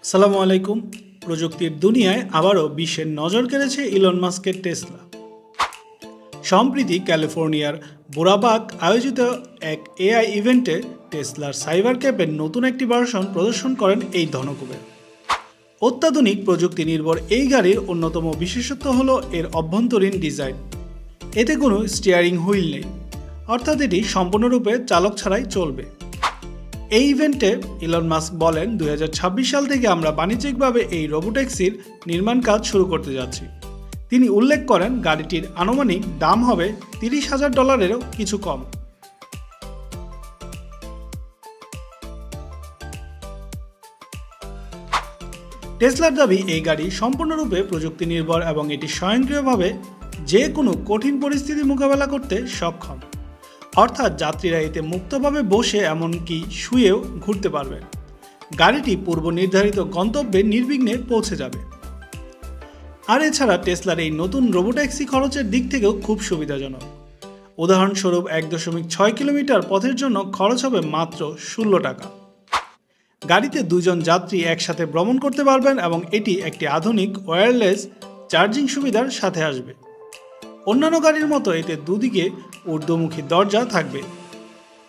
আসসালামু আলাইকুম। প্রযুক্তির দুনিয়ায় আবারও বিশ্বের নজর কেড়েছে ইলন মাস্কের টেসলা। সম্প্রতি ক্যালিফোর্নিয়ার বোরাবাগ আয়োজিত এক এআই ইভেন্টে টেসলার সাইবার ক্যাপের নতুন একটি ভার্সন প্রদর্শন করেন এই ধনকুবের। অত্যাধুনিক প্রযুক্তি নির্ভর এই গাড়ির অন্যতম বিশেষত্ব হলো এর অভ্যন্তরীণ ডিজাইন। এতে কোনো স্টিয়ারিং হুইল নেই, অর্থাৎ এটি সম্পূর্ণরূপে চালক ছাড়াই চলবে। এই ইভেন্টে ইলন মাস্ক বলেন, 2026 সাল থেকে আমরা বাণিজ্যিকভাবে এই রোবোট্যাক্সির নির্মাণ কাজ শুরু করতে যাচ্ছি। তিনি উল্লেখ করেন, গাড়িটির আনুমানিক দাম হবে $30,000-এরও কিছু কম। টেসলার দাবি, এই গাড়ি সম্পূর্ণরূপে প্রযুক্তি নির্ভর এবং এটি স্বয়ংক্রিয়ভাবে যে কোনো কঠিন পরিস্থিতি মোকাবেলা করতে সক্ষম। অর্থাৎ যাত্রীরা এতে মুক্তভাবে বসে এমনকি শুয়েও ঘুরতে পারবেন। গাড়িটি পূর্ব নির্ধারিত গন্তব্যে নির্বিঘ্নে পৌঁছে যাবে। আর এছাড়া টেসলার এই নতুন রোবোট্যাক্সি খরচের দিক থেকেও খুব সুবিধাজনক। উদাহরণস্বরূপ 1.6 কিলোমিটার পথের জন্য খরচ হবে মাত্র $16। গাড়িতে দুজন যাত্রী একসাথে ভ্রমণ করতে পারবেন এবং এটি একটি আধুনিক ওয়্যারলেস চার্জিং সুবিধার সাথে আসবে। অন্যান্য গাড়ির মতো এতে দুদিকে ঊর্ধ্বমুখী দরজা থাকবে,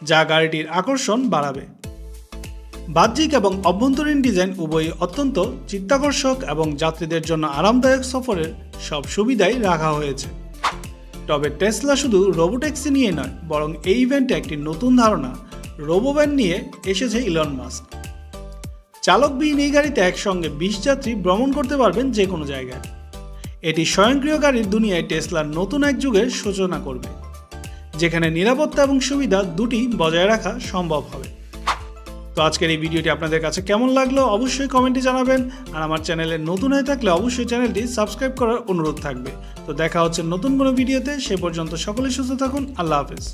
যা গাড়িটির আকর্ষণ বাড়াবে। বাহ্যিক এবং অভ্যন্তরীণ ডিজাইন উভয়ই অত্যন্ত চিত্তাকর্ষক এবং যাত্রীদের জন্য আরামদায়ক সফরের সব সুবিধাই রাখা হয়েছে। তবে টেসলা শুধু রোবোট্যাক্সি নিয়ে নয়, বরং এই ইভেন্টে একটি নতুন ধারণা রোবোভ্যান নিয়ে এসেছে ইলন মাস্ক। চালকবিহীন এই গাড়িতে একসঙ্গে 20 যাত্রী ভ্রমণ করতে পারবেন যে কোনো জায়গায়। এটি স্বয়ংক্রিয় গাড়ির দুনিয়ায় টেসলার নতুন এক যুগের সূচনা করবে, যেখানে নিরাপত্তা এবং সুবিধা দুটি বজায় রাখা সম্ভব হবে। তো আজকের এই ভিডিওটি আপনাদের কাছে কেমন লাগলো অবশ্যই কমেন্টে জানাবেন। আর আমার চ্যানেলে নতুন হয়ে থাকলে অবশ্যই চ্যানেলটি সাবস্ক্রাইব করার অনুরোধ থাকবে। তো দেখা হচ্ছে নতুন কোনো ভিডিওতে। সে পর্যন্ত সকলে সুস্থ থাকুন। আল্লাহ হাফেজ।